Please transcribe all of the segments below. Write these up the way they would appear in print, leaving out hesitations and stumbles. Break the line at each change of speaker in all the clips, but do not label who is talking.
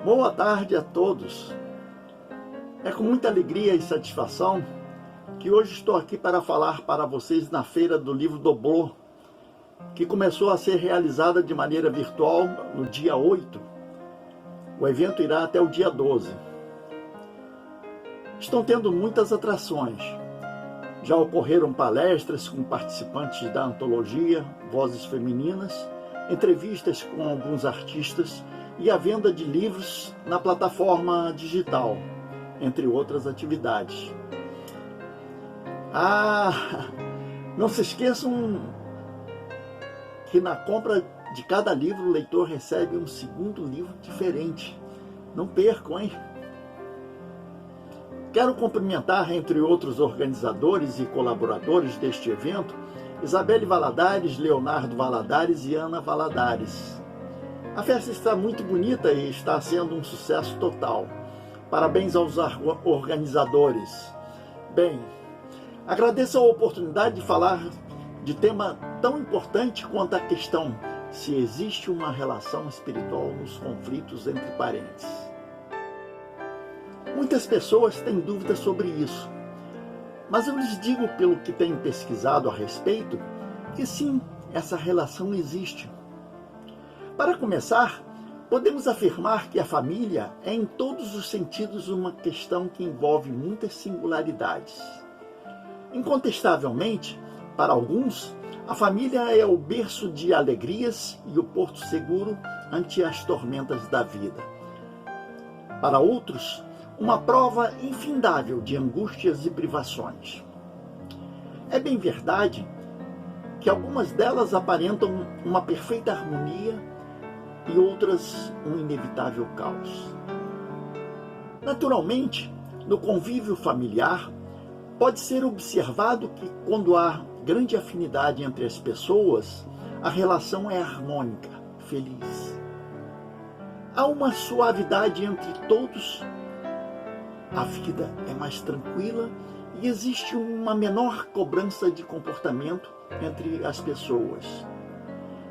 Boa tarde a todos. É com muita alegria e satisfação que hoje estou aqui para falar para vocês na Feira do Livro do Oblô, que começou a ser realizada de maneira virtual no dia 8. O evento irá até o dia 12. Estão tendo muitas atrações. Já ocorreram palestras com participantes da antologia Vozes Femininas, entrevistas com alguns artistas e a venda de livros na plataforma digital, entre outras atividades. Não se esqueçam que na compra de cada livro o leitor recebe um segundo livro diferente. Não percam, hein? Quero cumprimentar, entre outros organizadores e colaboradores deste evento, Isabelle Valadares, Leonardo Valadares e Ana Valadares. A festa está muito bonita e está sendo um sucesso total. Parabéns aos organizadores. Bem, agradeço a oportunidade de falar de tema tão importante quanto a questão se existe uma relação espiritual nos conflitos entre parentes. Muitas pessoas têm dúvidas sobre isso, mas eu lhes digo, pelo que tenho pesquisado a respeito, que sim, essa relação existe. Para começar, podemos afirmar que a família é em todos os sentidos uma questão que envolve muitas singularidades. Incontestavelmente, para alguns, a família é o berço de alegrias e o porto seguro ante as tormentas da vida. Para outros, uma prova infindável de angústias e privações. É bem verdade que algumas delas aparentam uma perfeita harmonia e outras um inevitável caos. Naturalmente, no convívio familiar, pode ser observado que quando há grande afinidade entre as pessoas, a relação é harmônica, feliz. Há uma suavidade entre todos, a vida é mais tranquila e existe uma menor cobrança de comportamento entre as pessoas.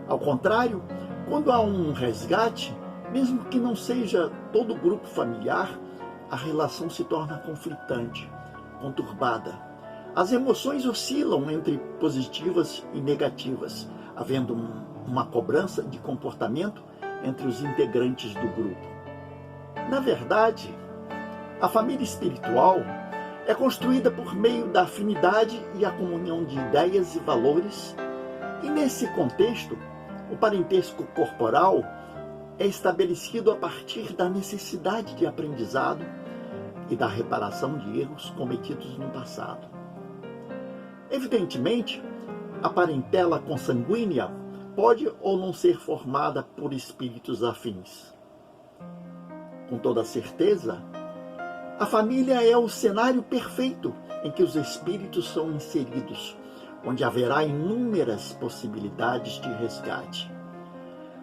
Ao contrário, quando há um resgate, mesmo que não seja todo o grupo familiar, a relação se torna conflitante, conturbada. As emoções oscilam entre positivas e negativas, havendo uma cobrança de comportamento entre os integrantes do grupo. Na verdade, a família espiritual é construída por meio da afinidade e a comunhão de ideias e valores, e nesse contexto, o parentesco corporal é estabelecido a partir da necessidade de aprendizado e da reparação de erros cometidos no passado. Evidentemente, a parentela consanguínea pode ou não ser formada por espíritos afins. Com toda certeza, a família é o cenário perfeito em que os espíritos são inseridos, onde haverá inúmeras possibilidades de resgate.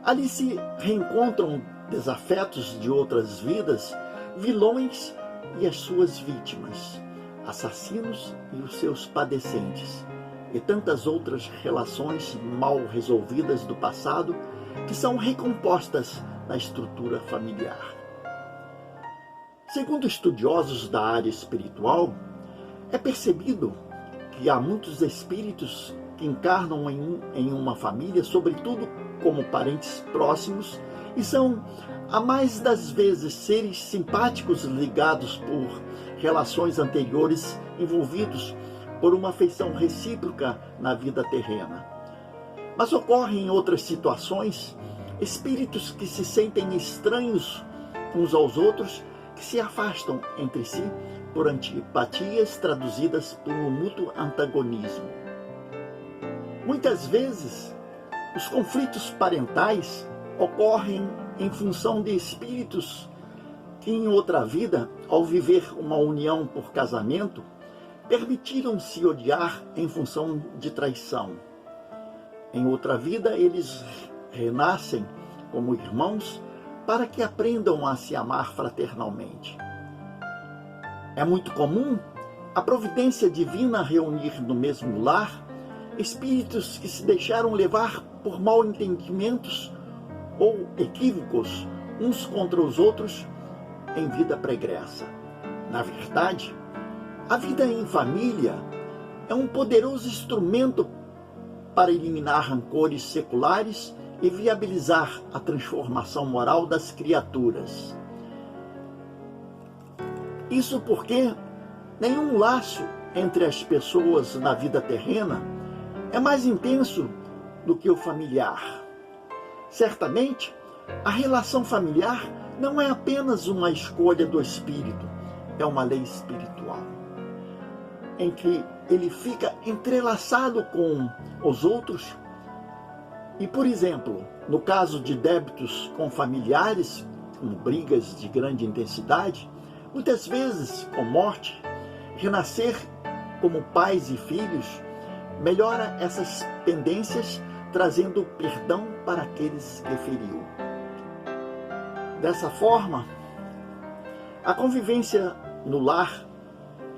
Ali se reencontram desafetos de outras vidas, vilões e as suas vítimas, assassinos e os seus padecentes, e tantas outras relações mal resolvidas do passado que são recompostas na estrutura familiar. Segundo estudiosos da área espiritual, é percebido que há muitos espíritos que encarnam em uma família, sobretudo como parentes próximos, e são, a mais das vezes, seres simpáticos ligados por relações anteriores, envolvidos por uma afeição recíproca na vida terrena. Mas ocorrem em outras situações espíritos que se sentem estranhos uns aos outros, que se afastam entre si por antipatias traduzidas por um mútuo antagonismo. Muitas vezes, os conflitos parentais ocorrem em função de espíritos que em outra vida, ao viver uma união por casamento, permitiram-se odiar em função de traição. Em outra vida, eles renascem como irmãos para que aprendam a se amar fraternalmente. É muito comum a providência divina reunir no mesmo lar espíritos que se deixaram levar por mal-entendimentos ou equívocos, uns contra os outros em vida pregressa. Na verdade, a vida em família é um poderoso instrumento para eliminar rancores seculares e viabilizar a transformação moral das criaturas. Isso porque nenhum laço entre as pessoas na vida terrena é mais intenso do que o familiar. Certamente, a relação familiar não é apenas uma escolha do espírito, é uma lei espiritual, em que ele fica entrelaçado com os outros. E, por exemplo, no caso de débitos com familiares, como brigas de grande intensidade, muitas vezes com morte, renascer como pais e filhos melhora essas pendências, trazendo perdão para aqueles que feriu. Dessa forma, a convivência no lar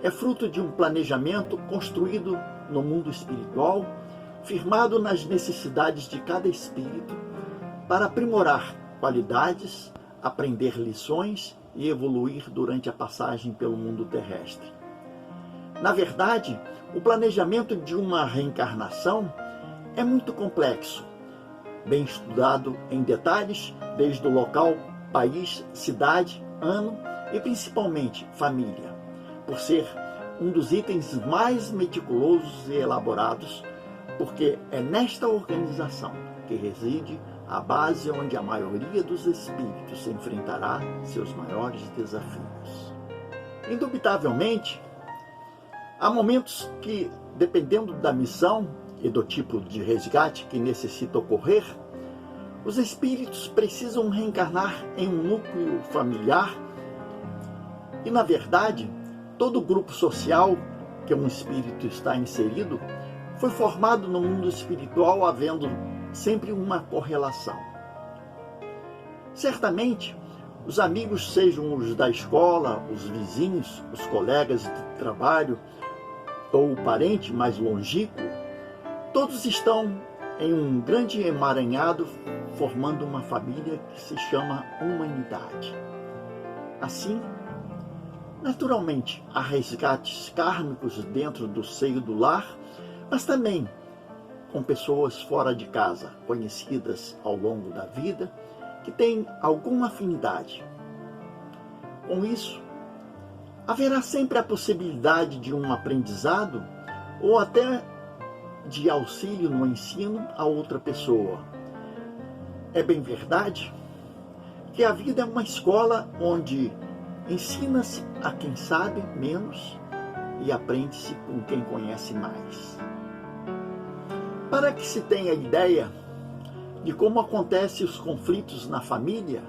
é fruto de um planejamento construído no mundo espiritual, firmado nas necessidades de cada espírito, para aprimorar qualidades, aprender lições e evoluir durante a passagem pelo mundo terrestre. Na verdade, o planejamento de uma reencarnação é muito complexo, bem estudado em detalhes, desde o local, país, cidade, ano e principalmente família, por ser um dos itens mais meticulosos e elaborados, porque é nesta organização que reside a base onde a maioria dos espíritos enfrentará seus maiores desafios. Indubitavelmente, há momentos que, dependendo da missão e do tipo de resgate que necessita ocorrer, os espíritos precisam reencarnar em um núcleo familiar e, na verdade, todo grupo social que um espírito está inserido foi formado no mundo espiritual, havendo sempre uma correlação. Certamente, os amigos, sejam os da escola, os vizinhos, os colegas de trabalho ou o parente mais longínquo, todos estão em um grande emaranhado, formando uma família que se chama humanidade. Assim, naturalmente, há resgates kármicos dentro do seio do lar, mas também com pessoas fora de casa, conhecidas ao longo da vida, que têm alguma afinidade. Com isso, haverá sempre a possibilidade de um aprendizado ou até de auxílio no ensino a outra pessoa. É bem verdade que a vida é uma escola onde ensina-se a quem sabe menos e aprende-se com quem conhece mais. Para que se tenha ideia de como acontecem os conflitos na família,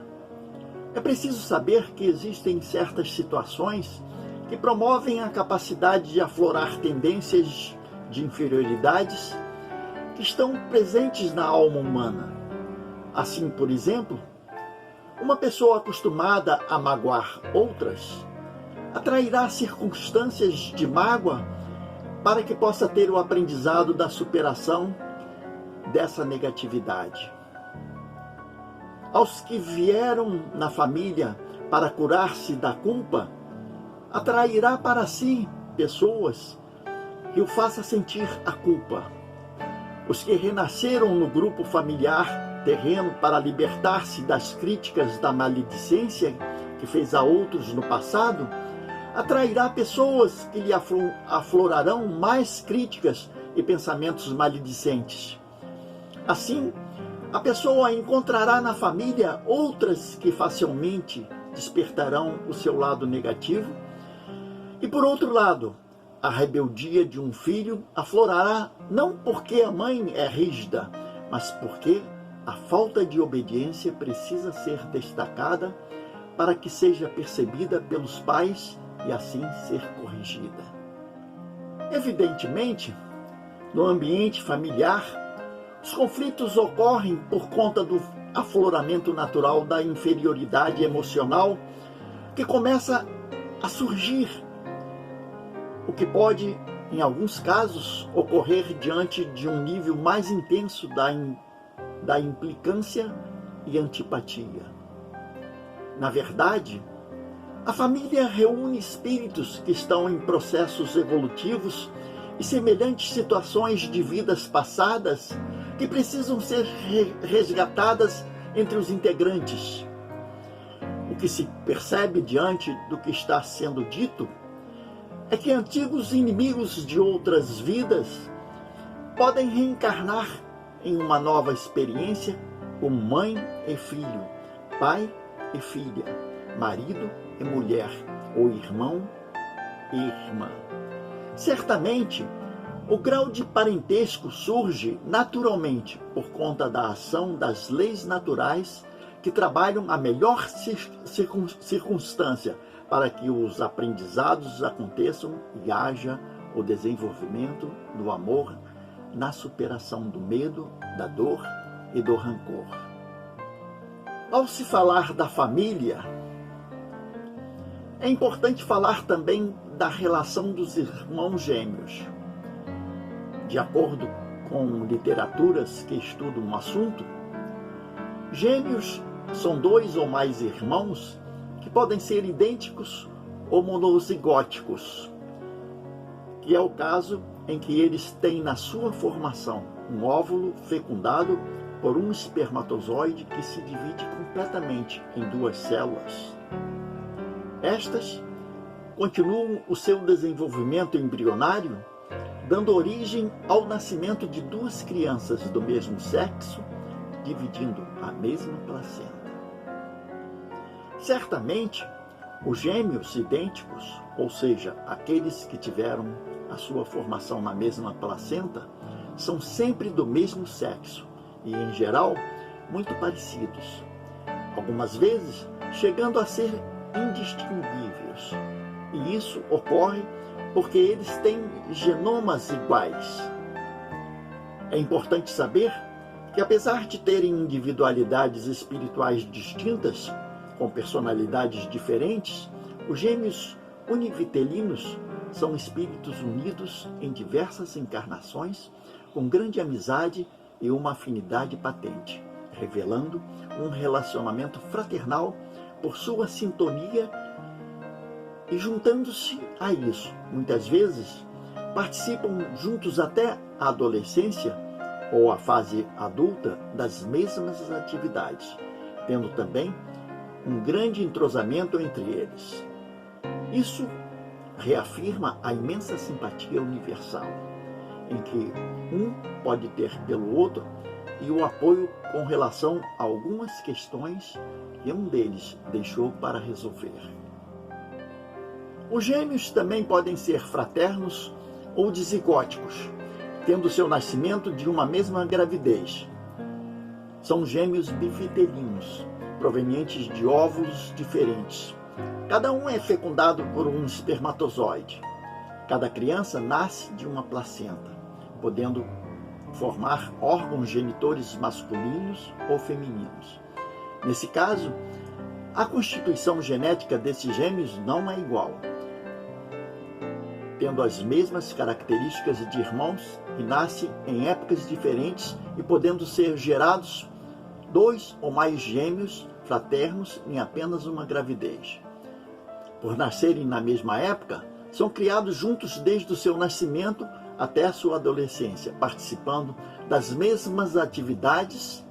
é preciso saber que existem certas situações que promovem a capacidade de aflorar tendências de inferioridades que estão presentes na alma humana. Assim, por exemplo, uma pessoa acostumada a magoar outras atrairá circunstâncias de mágoa para que possa ter o aprendizado da superação dessa negatividade. Aos que vieram na família para curar-se da culpa, atrairá para si pessoas que o façam sentir a culpa. Os que renasceram no grupo familiar terreno para libertar-se das críticas da maledicência que fez a outros no passado, atrairá pessoas que lhe aflorarão mais críticas e pensamentos maledicentes. Assim, a pessoa encontrará na família outras que facilmente despertarão o seu lado negativo. E por outro lado, a rebeldia de um filho aflorará não porque a mãe é rígida, mas porque a falta de obediência precisa ser destacada para que seja percebida pelos pais e assim ser corrigida. Evidentemente, no ambiente familiar, os conflitos ocorrem por conta do afloramento natural da inferioridade emocional que começa a surgir, o que pode, em alguns casos, ocorrer diante de um nível mais intenso da implicância e antipatia. Na verdade, a família reúne espíritos que estão em processos evolutivos e semelhantes situações de vidas passadas que precisam ser resgatadas entre os integrantes. O que se percebe diante do que está sendo dito é que antigos inimigos de outras vidas podem reencarnar em uma nova experiência como mãe e filho, pai e filha, marido e mulher, ou irmão e irmã. Certamente, o grau de parentesco surge naturalmente por conta da ação das leis naturais que trabalham a melhor circunstância para que os aprendizados aconteçam e haja o desenvolvimento do amor na superação do medo, da dor e do rancor. Ao se falar da família, é importante falar também da relação dos irmãos gêmeos. De acordo com literaturas que estudam o assunto, gêmeos são dois ou mais irmãos que podem ser idênticos ou monozigóticos, que é o caso em que eles têm na sua formação um óvulo fecundado por um espermatozoide que se divide completamente em duas células. Estas continuam o seu desenvolvimento embrionário, dando origem ao nascimento de duas crianças do mesmo sexo, dividindo a mesma placenta. Certamente, os gêmeos idênticos, ou seja, aqueles que tiveram a sua formação na mesma placenta, são sempre do mesmo sexo e, em geral, muito parecidos, algumas vezes chegando a ser indistinguíveis. E isso ocorre porque eles têm genomas iguais. É importante saber que, apesar de terem individualidades espirituais distintas, com personalidades diferentes, os gêmeos univitelinos são espíritos unidos em diversas encarnações, com grande amizade e uma afinidade patente, revelando um relacionamento fraternal por sua sintonia e, juntando-se a isso, muitas vezes, participam juntos até a adolescência ou a fase adulta das mesmas atividades, tendo também um grande entrosamento entre eles. Isso reafirma a imensa simpatia universal, em que um pode ter pelo outro e o apoio com relação a algumas questões que um deles deixou para resolver. Os gêmeos também podem ser fraternos ou dizigóticos, tendo seu nascimento de uma mesma gravidez. São gêmeos bivitelinos, provenientes de óvulos diferentes. Cada um é fecundado por um espermatozoide. Cada criança nasce de uma placenta, podendo formar órgãos genitores masculinos ou femininos. Nesse caso, a constituição genética desses gêmeos não é igual, tendo as mesmas características de irmãos e nascem em épocas diferentes e podendo ser gerados dois ou mais gêmeos fraternos em apenas uma gravidez. Por nascerem na mesma época, são criados juntos desde o seu nascimento até a sua adolescência, participando das mesmas atividades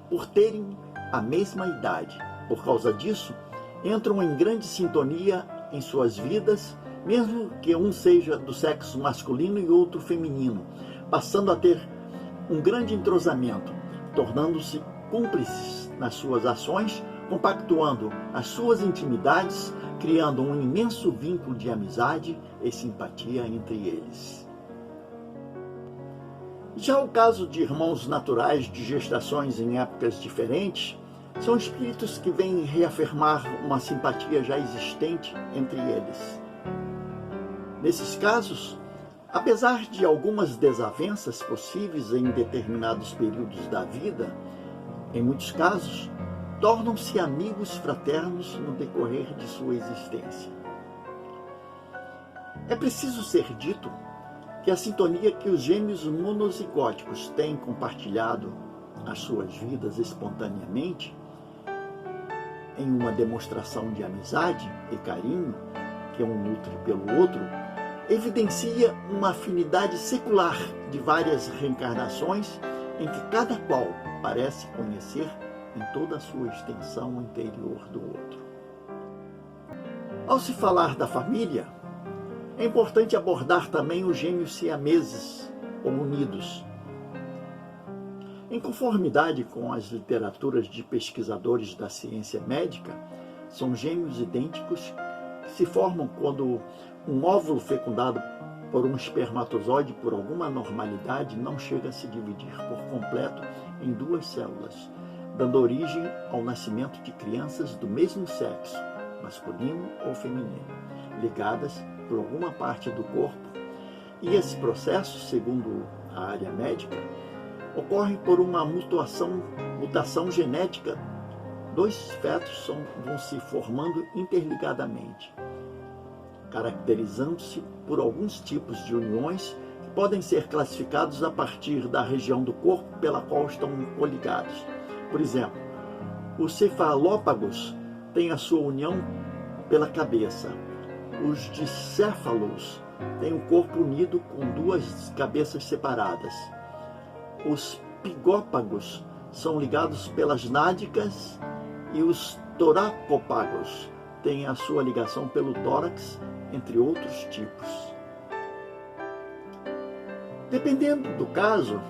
por terem a mesma idade. Por causa disso, entram em grande sintonia em suas vidas, mesmo que um seja do sexo masculino e outro feminino, passando a ter um grande entrosamento, tornando-se cúmplices nas suas ações, compactuando as suas intimidades, criando um imenso vínculo de amizade e simpatia entre eles. Já o caso de irmãos naturais de gestações em épocas diferentes, são espíritos que vêm reafirmar uma simpatia já existente entre eles. Nesses casos, apesar de algumas desavenças possíveis em determinados períodos da vida, em muitos casos, tornam-se amigos fraternos no decorrer de sua existência. É preciso ser dito que a sintonia que os gêmeos monozigóticos têm compartilhado as suas vidas espontaneamente em uma demonstração de amizade e carinho, que um nutre pelo outro, evidencia uma afinidade secular de várias reencarnações em que cada qual parece conhecer em toda a sua extensão o interior do outro. Ao se falar da família, é importante abordar também os gêmeos siameses ou unidos. Em conformidade com as literaturas de pesquisadores da ciência médica, são gêmeos idênticos que se formam quando um óvulo fecundado por um espermatozoide por alguma anormalidade não chega a se dividir por completo em duas células, dando origem ao nascimento de crianças do mesmo sexo, masculino ou feminino, ligadas por alguma parte do corpo. E esse processo, segundo a área médica, ocorre por uma mutação genética. Dois fetos vão se formando interligadamente, caracterizando-se por alguns tipos de uniões que podem ser classificados a partir da região do corpo pela qual estão coligados. Por exemplo, os cefalópagos têm a sua união pela cabeça. Os dicéfalos têm o corpo unido com duas cabeças separadas. Os pigópagos são ligados pelas nádegas e os toracópagos têm a sua ligação pelo tórax, entre outros tipos. Dependendo do caso,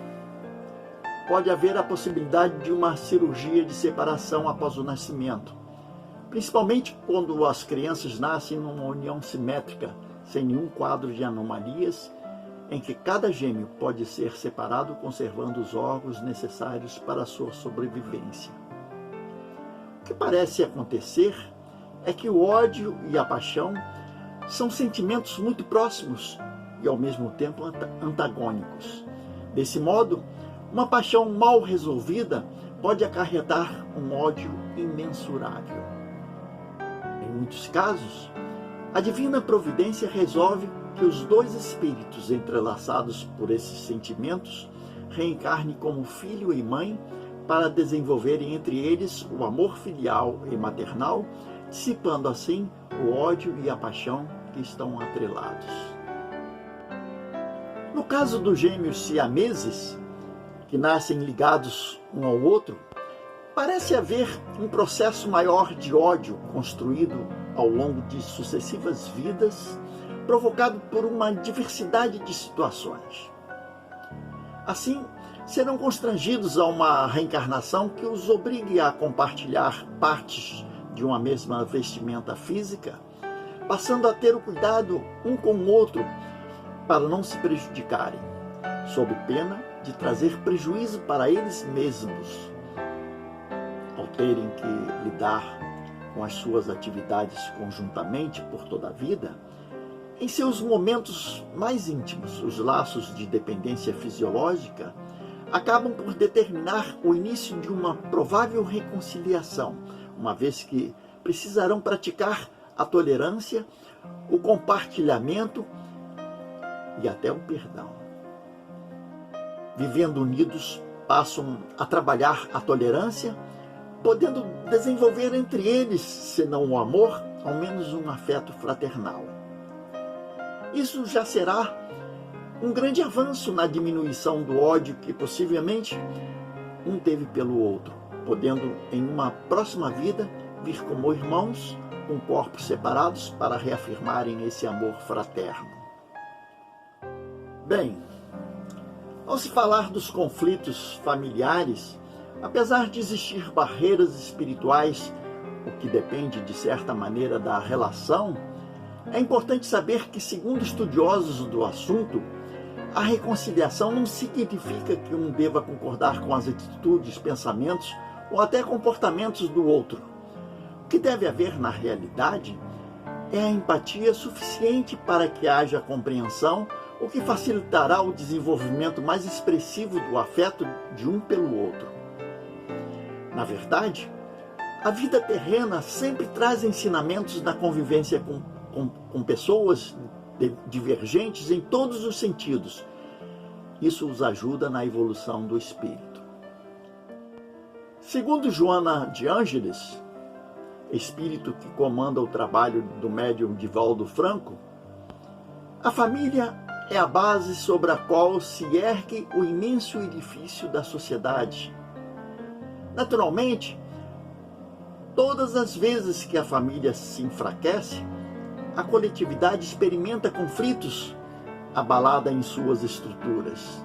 pode haver a possibilidade de uma cirurgia de separação após o nascimento, principalmente quando as crianças nascem numa união simétrica, sem nenhum quadro de anomalias, em que cada gêmeo pode ser separado conservando os órgãos necessários para a sua sobrevivência. O que parece acontecer é que o ódio e a paixão são sentimentos muito próximos e ao mesmo tempo antagônicos. Desse modo, uma paixão mal resolvida pode acarretar um ódio imensurável. Em muitos casos, a divina providência resolve que os dois espíritos entrelaçados por esses sentimentos reencarnem como filho e mãe para desenvolverem entre eles o amor filial e maternal, dissipando assim o ódio e a paixão que estão atrelados. No caso dos gêmeos siameses, que nascem ligados um ao outro, parece haver um processo maior de ódio construído ao longo de sucessivas vidas, provocado por uma diversidade de situações. Assim, serão constrangidos a uma reencarnação que os obrigue a compartilhar partes de uma mesma vestimenta física, passando a ter o cuidado um com o outro para não se prejudicarem, sob pena de trazer prejuízo para eles mesmos, ao terem que lidar com as suas atividades conjuntamente por toda a vida. Em seus momentos mais íntimos, os laços de dependência fisiológica acabam por determinar o início de uma provável reconciliação, uma vez que precisarão praticar a tolerância, o compartilhamento e até o perdão. Vivendo unidos, passam a trabalhar a tolerância, podendo desenvolver entre eles, se não o amor, ao menos um afeto fraternal. Isso já será um grande avanço na diminuição do ódio que possivelmente um teve pelo outro, podendo em uma próxima vida vir como irmãos com corpos separados para reafirmarem esse amor fraterno. Bem, ao se falar dos conflitos familiares, apesar de existir barreiras espirituais, o que depende de certa maneira da relação, é importante saber que, segundo estudiosos do assunto, a reconciliação não significa que um deva concordar com as atitudes, pensamentos ou até comportamentos do outro. O que deve haver na realidade é a empatia suficiente para que haja compreensão, o que facilitará o desenvolvimento mais expressivo do afeto de um pelo outro. Na verdade, a vida terrena sempre traz ensinamentos da convivência com pessoas divergentes em todos os sentidos. Isso os ajuda na evolução do espírito. Segundo Joana de Ângeles, espírito que comanda o trabalho do médium Divaldo Franco, a família é a base sobre a qual se ergue o imenso edifício da sociedade. Naturalmente, todas as vezes que a família se enfraquece, a coletividade experimenta conflitos, abalada em suas estruturas.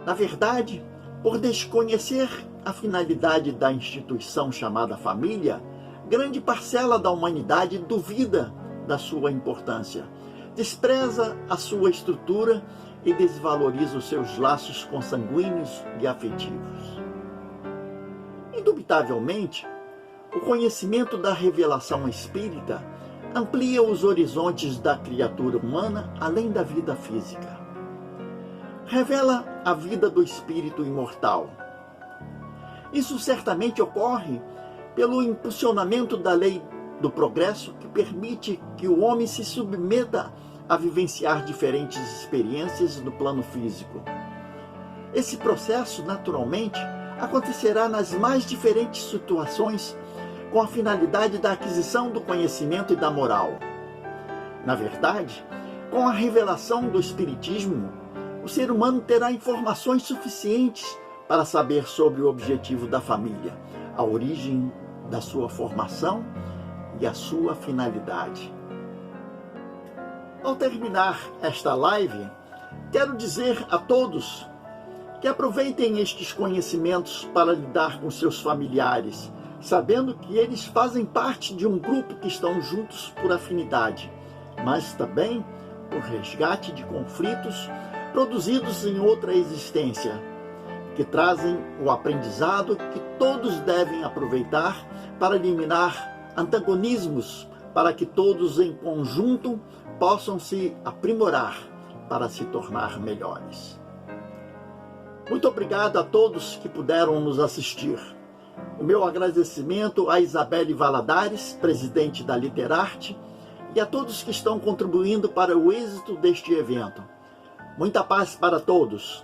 Na verdade, por desconhecer a finalidade da instituição chamada família, grande parcela da humanidade duvida da sua importância, despreza a sua estrutura e desvaloriza os seus laços consanguíneos e afetivos. Indubitavelmente, o conhecimento da revelação espírita amplia os horizontes da criatura humana além da vida física. Revela a vida do espírito imortal. Isso certamente ocorre pelo impulsionamento da lei do progresso que permite que o homem se submeta a vivenciar diferentes experiências do plano físico. Esse processo, naturalmente, acontecerá nas mais diferentes situações com a finalidade da aquisição do conhecimento e da moral. Na verdade, com a revelação do Espiritismo, o ser humano terá informações suficientes para saber sobre o objetivo da família, a origem da sua formação e a sua finalidade. Ao terminar esta live, quero dizer a todos que aproveitem estes conhecimentos para lidar com seus familiares, sabendo que eles fazem parte de um grupo que estão juntos por afinidade, mas também por resgate de conflitos produzidos em outra existência, que trazem o aprendizado que todos devem aproveitar para eliminar antagonismos, para que todos em conjunto possam se aprimorar para se tornar melhores. Muito obrigado a todos que puderam nos assistir. O meu agradecimento a Isabelle Valadares, presidente da Literarte, e a todos que estão contribuindo para o êxito deste evento. Muita paz para todos.